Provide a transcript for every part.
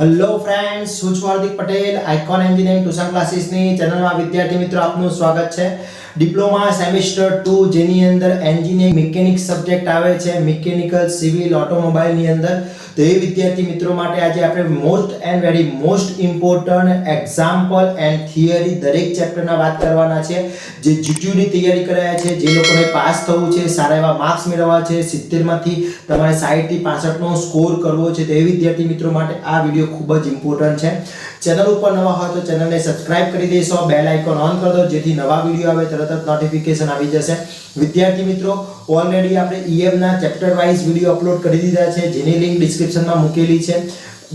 Hello friends, હું છું Hardik Patel, icon engineering tuition ક્લાસીસની ચેનલમાં વિદ્યાર્થી મિત્રો આપનું સ્વાગત છે. ડિપ્લોમા સેમિસ્ટર 2 જેની અંદર એન્જિનિયરિંગ મિકેનિક્સ સબ્જેક્ટ આવે છે, મિકેનિકલ, સિવિલ, ઓટોમોબાઈલની અંદર. તો એ વિદ્યાર્થી મિત્રો માટે આજે આપણે most and very most important example and theory દરેક ચેપ્ટરના વાત કરવાના છે. જે જીટીયુની તૈયારી કરાયા છે, જે લોકોને પાસ થવું છે, સારા એવા માર્ક્સ મેળવવા છે, 70 માંથી તમારે 60 થી 65 નો સ્કોર કરવો છે, તો એ વિદ્યાર્થી મિત્રો માટે આ વિડિયો ખૂબ જ ઇમ્પોર્ટન્ટ છે. ચેનલ ઉપર નવા હોય તો ચેનલને સબસ્ક્રાઇબ કરી દેશો, બેલ આઇકોન ઓન કરી દો જેથી નવા વિડિયો આવે તરત જ નોટિફિકેશન આવી જશે. વિદ્યાર્થી મિત્રો, ઓલરેડી આપણે EM ના ચેપ્ટર વાઇઝ વિડિયો અપલોડ કરી દીધા છે, જેની લિંક ડિસ્ક્રિપ્શનમાં મૂકેલી છે.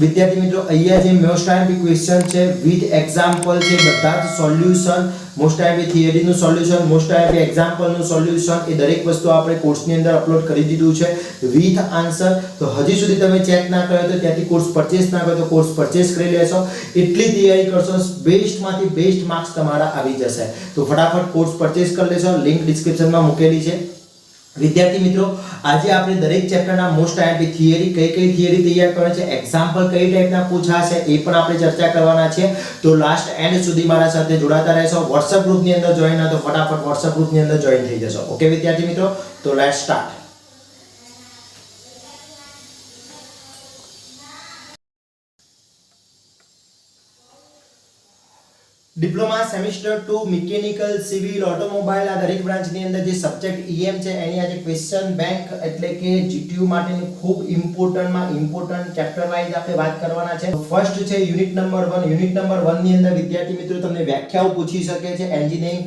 વિદ્યાર્થી મિત્રો, અહીંયા જે મોસ્ટ આઈએમપી ક્વેશ્ચન છે વિથ એક્ઝામ્પલ છે, બધા જ સોલ્યુશન, મોસ્ટ આઈએમપી થિયરી નું સોલ્યુશન, મોસ્ટ આઈએમપી એક્ઝામ્પલ નું સોલ્યુશન, એ દરેક વસ્તુ આપણે કોર્સની અંદર અપલોડ કરી દીધું છે વિથ આન્સર. તો હજી સુધી તમે ચેક ના કર્યો તો ત્યાંથી કોર્સ પરચેસ ના કર્યો તો કોર્સ પરચેસ કરી લેશો. એટલી તૈયારી કરશો, બેસ્ટ માંથી બેસ્ટ માર્ક્સ તમારા આવી જશે. તો ફટાફટ કોર્સ પરચેસ કરી લેશો, લિંક ડિસ્ક્રિપ્શનમાં મૂકેલી છે. વિદ્યાર્થી મિત્રો, આજે આપણે દરેક ચેપ્ટરના મોસ્ટ આઈએમપી થિયરી, કઈ થિયરી તૈયાર કરે છે, એક્ઝામ્પલ કઈ ટાઈપના પૂછાશે એ પણ આપણે ચર્ચા કરવાના છે. તો લાસ્ટ એન્ડ સુધી મારા સાથે જોડાતા રહેશો. WhatsApp ગ્રુપની અંદર જોઈન હો તો ફટાફટ WhatsApp ગ્રુપની અંદર જોઈન થઈ જશો. ઓકે વિદ્યાર્થી મિત્રો, તો let's start. Diploma semester 2 mechanical, civil, automobile, આ દરેક બ્રાન્ચની અંદર જે સબ્જેક્ટ EM છે એની આજે ક્વેશ્ચન બેંક એટલે કે GTU માટેની ખૂબ ઇમ્પોર્ટન્ટ ચેપ્ટર વાઇઝ આપણે વાત કરવાના છે. ફર્સ્ટ છે યુનિટ નંબર 1. યુનિટ નંબર 1 ની અંદર વિદ્યાર્થી મિત્રો તમને વ્યાખ્યાઓ પૂછી શકે છે. એન્જિનિયરિંગ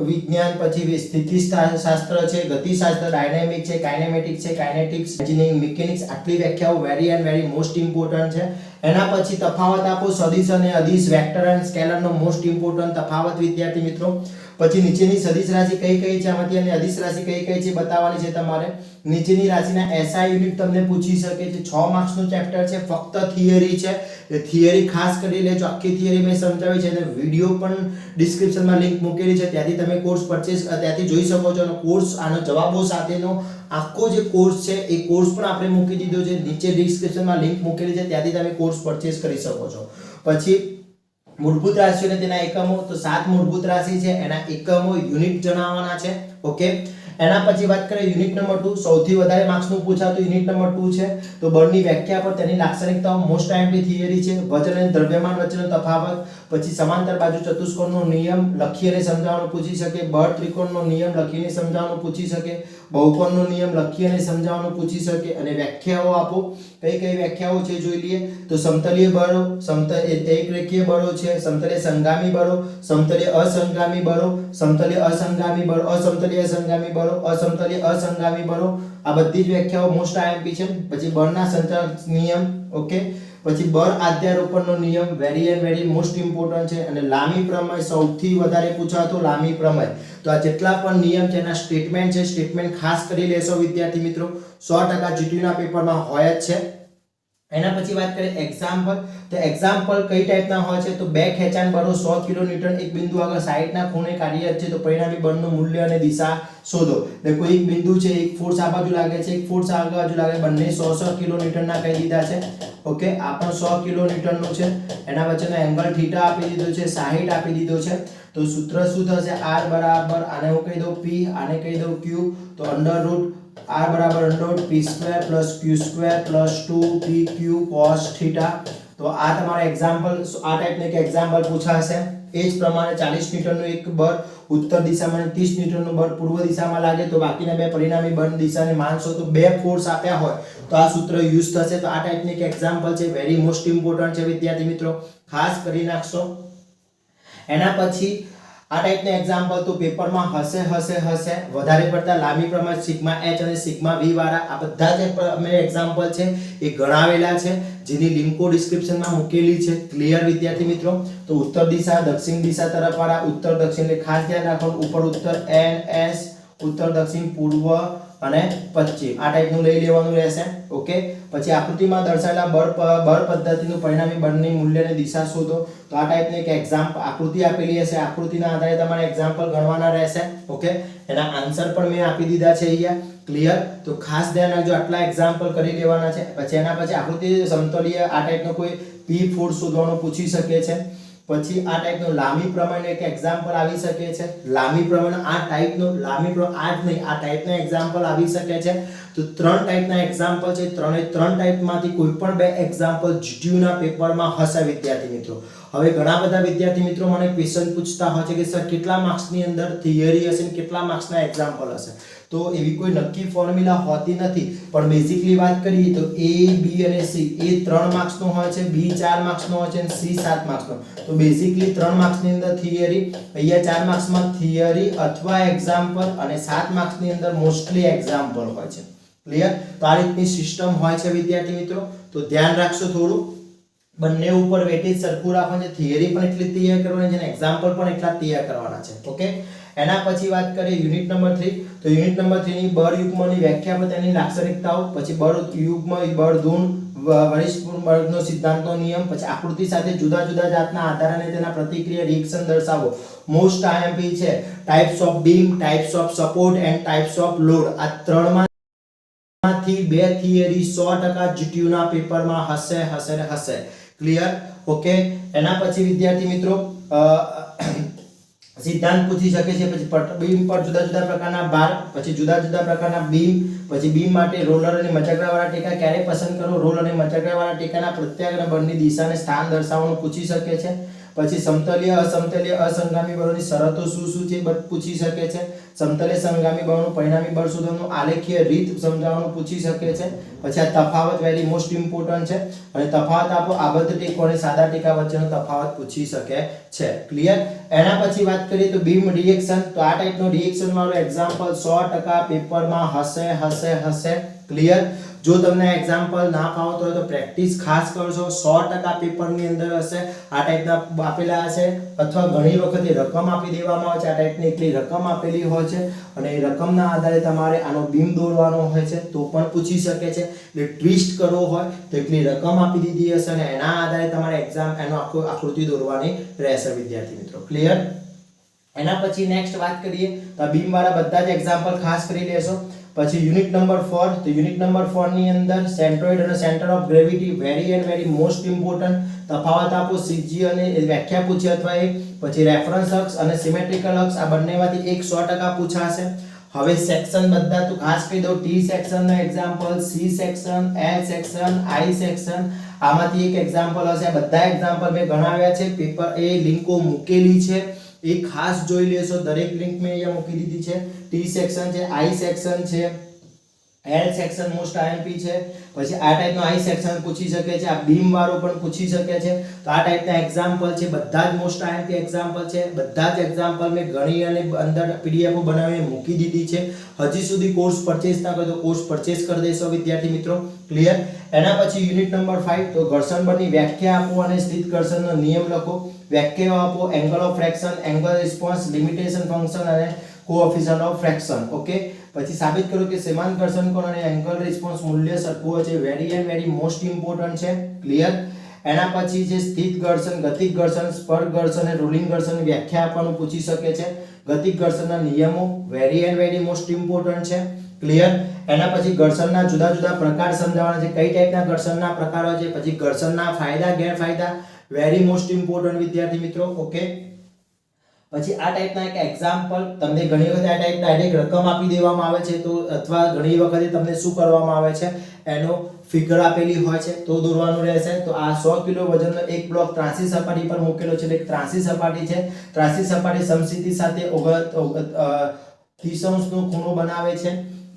વિજ્ઞાન, પછી સ્થિતિશાસ્ત્ર છે, ગતિશાસ્ત્ર, ડાયનામિક છે, કાઇનેમેટિક છે, કાઇનેટિક્સ, એન્જિનિયરિંગ મિકેનિક્સ, આટલી વ્યાખ્યાઓ very and very most important છે. એના પછી તફાવત આપો, સદિશ અને અદિશ, વેક્ટર અને સ્કેલરનો મોસ્ટ ઇમ્પોર્ટન્ટ તફાવત વિદ્યાર્થી મિત્રો. પછી નીચેની સદિશ રાશિ કઈ છે આમાંથી અને અદિશ રાશિ કઈ છે બતાવવાની છે તમારે. નીચેની રાશિના SI યુનિટ તમને પૂછી શકે છે. 6 માર્ક્સ નું ચેપ્ટર છે, ફક્ત થિયરી છે. એ થિયરી ખાસ કરી લેજો. આખી થિયરી મેં સમજાવી છે અને વિડિયો પણ ડિસ્ક્રિપ્શનમાં લિંક મૂકેલી છે, ત્યાંથી તમે કોર્સ પરચેસ ત્યાંથી જોઈ શકો છો. અને કોર્સ આનો જવાબો સાથેનો આખો જે કોર્સ છે એ કોર્સ પણ આપણે મૂકી દીધો છે, નીચે ડિસ્ક્રિપ્શનમાં લિંક મૂકેલી છે, ત્યાંથી તમે કોર્સ પરચેસ કરી શકો છો. પછી મૂળભૂત રાશિઓ અને તેના એકમો, તો 7 મૂળભૂત રાશિ છે, એના એકમો યુનિટ જણાવવાના છે. ઓકે, એના પછી વાત કરીએ યુનિટ નંબર 2. સૌથી વધારે માર્ક્સ નું પૂછાતું યુનિટ નંબર 2 છે. તો બળની વ્યાખ્યા પર તેની લાક્ષણિકતાઓ, મોસ્ટ આઈએમપી થિયરી છે, વજન અને દ્રવ્યમાન વચ્ચેનો તફાવત, પછી સમાંતર બાજુ ચતુષ્કોણનો નિયમ લખી અને સમજાવવાનું પૂછી શકે, બળ ત્રિકોણનો નિયમ લખીને સમજાવવાનું પૂછી શકે, બહુકોણનો નિયમ લખી અને સમજાવવાનું પૂછી શકે. અને વ્યાખ્યાઓ આપો, કઈ વ્યાખ્યાઓ છે જોઈ લઈએ. તો સમતલીય બળો, એક રેખીય બળો છે, સમતલીય સંગામી બળો, સમતલીય અસંગામી બળો, સમતલીય અસંગામી બળો, અસમતલીય સંગામી બળો, અસમતલીય અસંગામી બળો, આ બધી જ વ્યાખ્યાઓ મોસ્ટ આઈએમપી છે. પછી બળના સંચાલન નિયમ, ઓકે, પછી બળ આધ્યારોપણનો નિયમ very and very most important છે. અને લાંબી પ્રમેય, સૌથી વધારે પૂછાતો લાંબી પ્રમેય. તો આ જેટલા પણ નિયમ છે એના સ્ટેટમેન્ટ છે, સ્ટેટમેન્ટ ખાસ કરી લેશો વિદ્યાર્થી મિત્રો, 100% GTU ના પેપરમાં હોય જ છે. એના પછી વાત કરીએ એક્ઝામ્પલ. તો એક્ઝામ્પલ કઈ ટાઈપના હોય છે, તો બે ખેંચાણ બળો 100 કિલોન્યુટન એક બિંદુ આગળ સાઈડના ખૂણે કાર્યરત છે, તો પરિણામી બળનું મૂલ્ય અને દિશા શોધો. એટલે કોઈ એક બિંદુ છે, એક ફોર્સ આ બાજુ લાગે છે, એક ફોર્સ આ બાજુ લાગે, બંને 100 કિલોન્યુટનના કહી દીધા છે. ઓકે, આ પણ 100 કિલોન્યુટનનું છે. એના વચ્ચેનો એંગલ થીટા આપી દીધો છે, 60 આપી દીધો છે. તો સૂત્ર શું થશે, R બરાબર આને હું કહી દઉં P, આને કહી દઉં Q. તો અંડરરૂટ R બરાબર under root P² + Q² + 2PQ cos θ. તો આ તમારો એક્ઝામ્પલ, આ ટાઈપનું એક એક્ઝામ્પલ પૂછાશે. એ જ પ્રમાણે 40 ન્યૂટનનું એક બળ ઉત્તર દિશામાં અને 30 ન્યૂટનનું બળ પૂર્વ દિશામાં લાગે, તો બાકીના બે પરિણામી બળ દિશાને માનશો તો બે ફોર્સ આપ્યા હોય તો આ સૂત્ર યુઝ થશે. તો આ ટાઈપનું એક એક્ઝામ્પલ છે, વેરી મોસ્ટ ઇમ્પોર્ટન્ટ છે વિદ્યાર્થી મિત્રો, ખાસ કરી નાખશો. એના પછી આ ટાઈપના એક્ઝામ્પલ તો પેપરમાં હશે. વધારે પડતા લાંબી પ્રમાણ સિગ્મા H અને સિગ્મા V વાળા આ બધા જે મેં એક્ઝામ્પલ છે એ ગણાવેલા છે, જેની લિંકો ડિસ્ક્રિપ્શનમાં મૂકેલી છે. ક્લિયર વિદ્યાર્થી મિત્રો? તો ઉત્તર દિશા, દક્ષિણ દિશા તરફ વાળા, ઉત્તર દક્ષિણ એટલે ખાસ ધ્યાન રાખવાનું, ઉપર ઉત્તર NS, ઉત્તર દક્ષિણ પૂર્વ અને પશ્ચિમ, આ ટાઈપનું લઈ લેવાનું રહેશે. ઓકે, પછી આકૃતિમાં દર્શાવેલા બળ પદ્ધતિનું પરિણામી બળની મૂલ્યની દિશા શોધો. તો આ ટાઈપની એક એક્ઝામ્પલ આકૃતિ આપેલી હશે, આકૃતિના આધારે તમારે એક્ઝામ્પલ ગણવાના રહેશે. ઓકે, એના આન્સર પણ મેં આપી દીધા છે અહીંયા. ક્લિયર? તો ખાસ ધ્યાન રાખજો, આટલા એક્ઝામ્પલ કરી લેવાના છે. પછી એના પછી આકૃતિ સમતલીય આ ટાઈપનો કોઈ પી ફૂડ શોધવાનું પૂછી શકે છે. પછી આ ટાઈપનો લાંબી પ્રમાણનો એક એક્ઝામ્પલ આવી શકે છે. લાંબી પ્રમાણનો આ ટાઈપનો આ જ નહીં, આ ટાઈપનો એક્ઝામ્પલ આવી શકે છે. તો 3 ટાઈપના એક્ઝામ્પલ છે. ત્રણે 3 ટાઈપમાંથી કોઈ પણ 2 એક્ઝામ્પલ GTU ના પેપરમાં હશે વિદ્યાર્થી મિત્રો. હવે ઘણા બધા વિદ્યાર્થી મિત્રો મને ક્વેશ્ચન પૂછતા હોય છે કે સર કેટલા માર્ક્સની અંદર થિયરી હશે અને કેટલા માર્ક્સના એક્ઝામ્પલ હશે. તો એવી કોઈ નક્કી ફોર્મ્યુલા હોતી નથી, પણ બેઝિકલી વાત કરીએ તો A, B અને C એ 3 માર્ક્સનો હોય છે, B 4 માર્ક્સનો હોય છે અને C 7 માર્ક્સનો. તો બેઝિકલી 3 માર્ક્સની અંદર થિયરી, અહીંયા 4 માર્ક્સમાં થિયરી અથવા એક્ઝામ્પલ અને 7 માર્ક્સની અંદર મોસ્ટલી એક્ઝામ્પલ હોય છે. ક્લિયર? તો આ રીતની સિસ્ટમ હોય છે વિદ્યાર્થી મિત્રો. તો ધ્યાન રાખશો થોડું, બંને ઉપર વેટેજ સરખું રાખવાનું છે. થિયરી પણ એટલી જ તૈયાર કરવાની છે અને એક્ઝામ્પલ પણ એટલા જ તૈયાર કરવાના છે. ઓકે, એના પછી વાત કરીએ યુનિટ નંબર 3. તો યુનિટ નંબર 3 ની બળ યુગ્મની વ્યાખ્યા પર તેની લાક્ષણિકતાઓ, પછી બળ યુગ્મ, બળ ધૂન, વરિષ્ઠ બળનો સિદ્ધાંતનો નિયમ, પછી આકૃતિ સાથે જુદા જુદા જાતના આધાર અને તેના પ્રતિક્રિયા રિએક્શન દર્શાવો. મોસ્ટ IMP છે types of beam, types of support and types off load. આ 3 માંથી 2 થિયરી 100% GTU ના પેપરમાં હશે. ક્લિયર? ઓકે, એના પછી વિદ્યાર્થી મિત્રો સિદ્ધાંત પૂછી શકે છે. પછી બીમ પર જુદા જુદા પ્રકારના ભાર, પછી જુદા જુદા પ્રકારના બીમ, પછી બીમ માટે રોલર અને મચકડાવાળા ટેકા ક્યારે પસંદ કરો. રોલ અને મચકડાવાળા ટેકાના પ્રત્યાઘાત બળની દિશાને સ્થાન દર્શાવવાનું પૂછી શકે છે. પછી સમતલીય અસમતલીય અસંગામી બળોની શરતો શું છે પૂછી શકે છે. સમતલીય સંગામી બળનું પરિણામી બળ શોધવાનું આલેખીય રીત સમજાવવાનું પૂછી શકે છે. પછી આ તફાવત વેરી મોસ્ટ ઇમ્પોર્ટન્ટ છે, અને તફાવત આપો આબદ્ધ ટેકો અને સાદા ટેકા વચ્ચેનો તફાવત પૂછી શકે છે. ક્લિયર? એના પછી વાત કરીએ તો બીમ રિએક્શન. તો આ ટાઈપનો રિએક્શન વાળો એક્ઝામ્પલ 100% પેપરમાં હશે. ક્લિયર? જો તમને એક્ઝામ્પલ ના ફાવતો હોય તો પ્રેક્ટિસ ખાસ કરજો. 100% પેપરની અંદર હશે. આ ટાઈપના આપેલા હશે, અથવા ઘણી વખત રકમ આપી દેવામાં આવે છે. આ ટાઈપની એકલી રકમ આપેલી હોય છે અને એ રકમના આધારે તમારે આનો બીમ દોરવાનો હોય છે, તો પણ પૂછી શકે છે. એટલે ટ્વિસ્ટ કરવો હોય તો એકલી રકમ આપી દીધી હશે અને એના આધારે તમારે એનો આકૃતિ દોરવાની રહેશે વિદ્યાર્થી મિત્રો. ક્લિયર? એના પછી નેક્સ્ટ વાત કરીએ તો બીમ વાળા બધા જ એક્ઝામ્પલ ખાસ કરી લેશો. પછી યુનિટ નંબર 4. તો યુનિટ નંબર 4 ની અંદર સેન્ટ્રોઇડ અને centre of gravity very most important. તફાવત આપો, CG અને વ્યાખ્યા પૂછી અથવા પછી રેફરન્સ અક્ષ અને સિમેટ્રિકલ અક્ષ, આ બંનેમાંથી એક 100% પૂછાશે. હવે સેક્શન બધા તો ખાસ કહી દઉં, T સેક્શન નો example, C section, L section, I section, આમાંથી એક એક્ઝામ્પલ હશે. આ બધા એક્ઝામ્પલ મેં ગણાવ્યા છે, પેપર એ લિંકો મૂકેલી છે, એ ખાસ જોઈ લેશો. દરેક લિંક મેં અહીંયા મૂકી દીધી છે. T સેક્શન છે, I સેક્શન છે, L સેક્શન મોસ્ટ IMP છે. પછી આ ટાઈપનો I સેક્શન પૂછી શકે છે. આ બીમ વાળો પણ પૂછી શકે છે. તો આ ટાઈપના એક્ઝામ્પલ છે, બધા જ મોસ્ટ IMP એક્ઝામ્પલ છે. બધા જ એક્ઝામ્પલ મેં ગણી અને અંદર PDF બનાવીને મૂકી દીધી છે. હજી સુધી કોર્સ પરચેસ ના કર્યો તો કોર્સ પરચેસ કરી દેશો વિદ્યાર્થી મિત્રો. ક્લિયર? એના પછી યુનિટ નંબર 5. તો ઘર્ષણ બળની વ્યાખ્યા આપો અને સ્થિત ઘર્ષણનો નિયમ લખો. વ્યાખ્યાઓ આપો, angle of fraction, angle response, limitation function અને કોએફિશિયન્ટ ઓફ ફ્રેક્શન. ઓકે, પછી સાબિત કરો કે સમાન ઘર્ષણ કોણ અને એંગલ રિસ્પોન્સ મૂલ્ય સરખું હોય છે. વેરી મોસ્ટ ઇમ્પોર્ટન્ટ છે. ક્લિયર? એના પછી જે સ્થિત ઘર્ષણ, ગતિક ઘર્ષણ, સ્પર્શ ઘર્ષણ અને રોલિંગ ઘર્ષણની વ્યાખ્યા આપવાનું પૂછી શકે છે. ગતિક ઘર્ષણના નિયમો વેરી મોસ્ટ ઇમ્પોર્ટન્ટ છે. ક્લિયર? એના પછી ઘર્ષણના જુદા જુદા પ્રકાર સમજાવવાના છે, કઈ ટાઈપના ઘર્ષણના પ્રકાર હોય છે. પછી ઘર્ષણના ફાયદા ગેરફાયદા વેરી મોસ્ટ ઇમ્પોર્ટન્ટ વિદ્યાર્થી મિત્રો. ઓકે, પછી આ ટાઈપના એક એક્ઝામ્પલ તમને ઘણી વખત આ ટાઈપ ડાયરેક્ટ રકમ આપી દેવામાં આવે છે, તો અથવા ઘણી વખતે તમને શું કરવામાં આવે છે, એનો ફિગર આપેલી હોય છે તો દોરવાનું રહેશે. તો આ 100 કિલો વજનનો એક બ્લોક ત્રાંસી સપાટી પર મૂકેલો છે, એટલે ત્રાંસી સપાટી છે. ત્રાંસી સપાટી સમસ્થિતિ સાથે 30° નો ખૂણો બનાવે છે.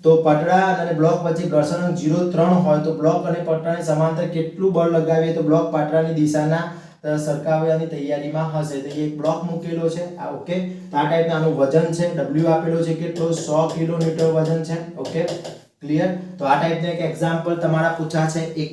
તો પટડા અને બ્લોક વચ્ચે ઘર્ષણ 0.3 હોય તો બ્લોક અને પટડાને સમાંતર કેટલું બળ લગાવીએ તો બ્લોક પાટડાની દિશાના સરખાવવાની તૈયારીમાં હશે. તો એક બ્લોક મૂકેલો છે. ઓકે, તો આ ટાઈપના આનું વજન છે, W આપેલો છે કેટલો, 100 કિલોન્યુટન વજન છે. Okay, clear? તો આ ટાઈપનું એક એક્ઝામ્પલ તમારા પૂછા છે, એક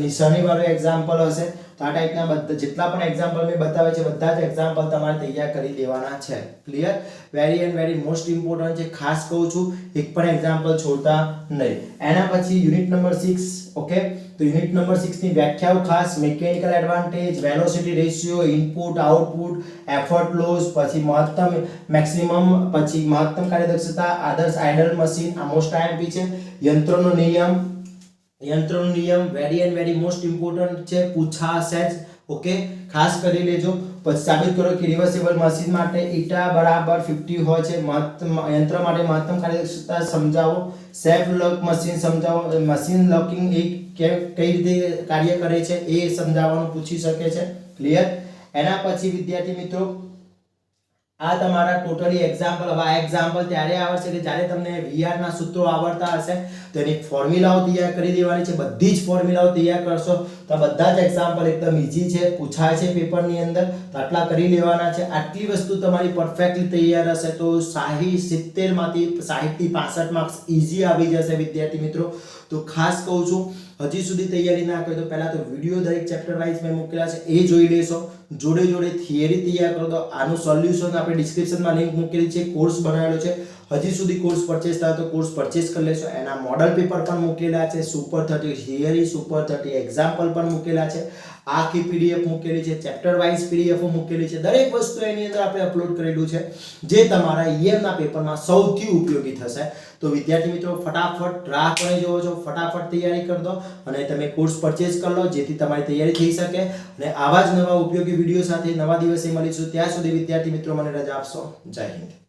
નિશાની વાળો એક્ઝામ્પલ હશે. તો આ ટાઈપના બધા જેટલા પણ એક્ઝામ્પલ મેં બતાવ્યા છે, બધા જ એક્ઝામ્પલ તમારે તૈયાર કરી દેવાના છે. ક્લિયર? વેરી મોસ્ટ ઇમ્પોર્ટન્ટ છે, ખાસ કહું છું, એક પણ એક્ઝામ્પલ છોડતા નહીં. એના પછી યુનિટ નંબર 6. ઓકે, તો યુનિટ નંબર 6 ની વ્યાખ્યાઓ ખાસ mechanical advantage, velocity ratio, input output, effort loss, પછી મહત્તમ મેક્સિમમ, પછી મહત્તમ કાર્યદક્ષતા, આદર્શ આઇડલ મશીન, આ મોસ્ટ આઈએમપી છે, યંત્રનો નિયમ વેરી મોસ્ટ ઇમ્પોર્ટન્ટ છે, પૂછાશે જ. ઓકે, ખાસ કરી લેજો. પછી સાબિત કરો કે રિવર્સિબલ મશીન માટે ઈટા બરાબર 50 હોય છે. મહત્તમ યંત્ર માટે મહત્તમ કાર્યદક્ષતા સમજાવો. સેલ્ફ લોક મશીન સમજાવો. મશીન લોકિંગ કઈ રીતે કાર્ય કરે છે એ સમજાવવાનું પૂછી શકે છે. ક્લિયર? એના પછી વિદ્યાર્થી મિત્રો આ તમારા ટોટલી એક્ઝામ્પલ. હવે આ એક્ઝામ્પલ ત્યારે આવશે કે જ્યારે તમને VR ના સૂત્રો આવડતા હશે તો એની ફોર્મ્યુલાઓ તૈયાર કરી દેવાની છે. બધી જ ફોર્મ્યુલાઓ તૈયાર કરશો તો બધા જ એક્ઝામ્પલ એકદમ ઈઝી છે, પૂછાય છે પેપરની અંદર, તો આટલા કરી લેવાના છે. આટલી વસ્તુ તમારી પરફેક્ટલી તૈયાર હશે તો 70 માંથી 60 થી 65 માર્ક્સ ઈઝી આવી જશે વિદ્યાર્થી મિત્રો. તો ખાસ કહું છું, હજી સુધી તૈયારી ના કરી તો પહેલા તો વિડિયો દરેક ચેપ્ટર વાઇઝ મેં મૂકેલા છે એ જોઈ લેશો. જોડે થિયરી તૈયાર કરો તો આનું સોલ્યુશન આપણે ડિસ્ક્રિપ્શનમાં લિંક મૂકેલી છે, કોર્સ બનાવેલો છે. હજી સુધી કોર્સ પરચેસ થાય તો કોર્સ પરચેસ કરી લેશો. એના મોડલ પેપર પણ મૂકેલા છે, સુપર 30 થિયરી, સુપર 30 એક્ઝામ્પલ પણ મૂકેલા છે. આખી PDF મૂકેલી છે, ચેપ્ટર વાઇઝ PDF મૂકેલી છે. દરેક વસ્તુ એની અંદર આપણે અપલોડ કરેલું છે જે તમારા EM ના પેપરમાં સૌથી ઉપયોગી થશે. તો વિદ્યાર્થી મિત્રો ફટાફટ રાહ કરી જોવો છો, ફટાફટ તૈયારી કરી દો અને તમે કોર્સ પરચેસ કરી લો જેથી તમારી તૈયારી થઈ શકે. અને આવા જ નવા ઉપયોગી વિડીયો સાથે નવા દિવસે મળીશું. ત્યાં સુધી વિદ્યાર્થી મિત્રો મને રજા આપશો. જય હિન્દ.